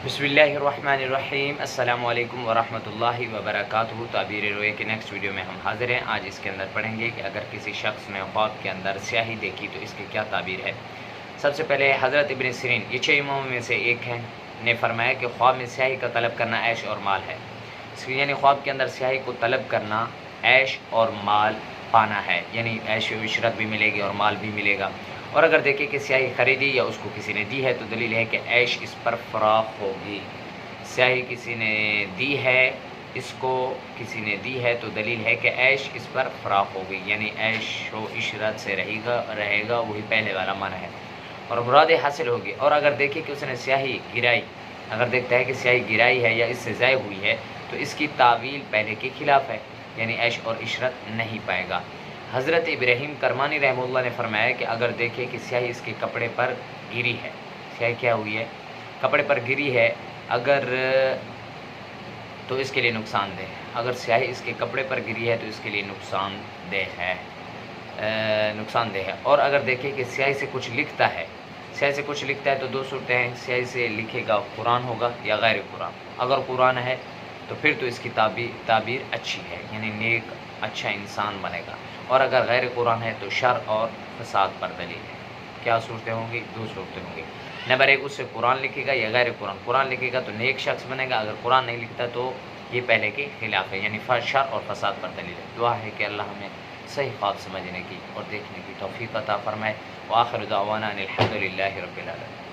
بسم اللہ الرحمن الرحیم۔ السلام علیکم ورحمۃ اللہ وبرکاتہ۔ تعبیر روئے کے نیکسٹ ویڈیو میں ہم حاضر ہیں۔ آج اس کے اندر پڑھیں گے کہ اگر کسی شخص نے خواب کے اندر سیاہی دیکھی تو اس کی کیا تعبیر ہے۔ سب سے پہلے حضرت ابن سیرین، یہ 6 اماموں میں سے ایک ہیں، نے فرمایا کہ خواب میں سیاہی کا طلب کرنا عیش اور مال ہے، یعنی خواب کے اندر سیاہی کو طلب کرنا عیش اور مال پانا ہے، یعنی عیش و عشرت بھی ملے گی اور مال بھی ملے گا۔ اور اگر دیکھیں کہ سیاہی خریدی یا اس کو کسی نے دی ہے تو دلیل ہے کہ عیش اس پر فراخ ہوگی۔ سیاہی کسی نے دی ہے، اس کو کسی نے دی ہے تو دلیل ہے کہ عیش اس پر فراخ ہوگی، یعنی عیش و عشرت سے رہے گا، وہی پہلے والا معنی ہے، اور مراد حاصل ہوگی۔ اور اگر دیکھیں کہ اس نے سیاہی گرائی، اگر دیکھتا ہے کہ سیاہی گرائی ہے یا اس سے ضائع ہوئی ہے تو اس کی تعویل پہلے کے خلاف ہے، یعنی عیش اور عشرت نہیں پائے گا۔ حضرت ابراہیم کرمانی رحمہ اللہ نے فرمایا کہ اگر دیکھے کہ سیاہی اس کے کپڑے پر گری ہے، سیاہی کیا ہوئی ہے؟ کپڑے پر گری ہے، اگر تو اس کے لیے نقصان دہ ہے۔ اگر سیاہی اس کے کپڑے پر گری ہے تو اس کے لیے نقصان دہ ہے۔ اور اگر دیکھے کہ سیاہی سے کچھ لکھتا ہے، سیاہی سے کچھ لکھتا ہے تو دو صورتیں ہیں، سیاہی سے لکھے گا قرآن ہوگا یا غیر قرآن۔ اگر قرآن ہے تو پھر تو اس کی تعبیر اچھی ہے، یعنی نیک اچھا انسان بنے گا، اور اگر غیر قرآن ہے تو شر اور فساد پر دلیل ہے۔ کیا صورتیں ہوں گی؟ 2 صورتیں ہوں گی۔ نمبر 1، اس سے قرآن لکھے گا یا غیر قرآن۔ قرآن لکھے گا تو نیک شخص بنے گا، اگر قرآن نہیں لکھتا تو یہ پہلے کے خلاف ہے، یعنی شر اور فساد پر دلیل ہے۔ دعا ہے کہ اللہ ہمیں صحیح خواب سمجھنے کی اور دیکھنے کی توفیق عطا فرمائے۔ وآخر دعوانا ان الحمد للہ رب العالمین۔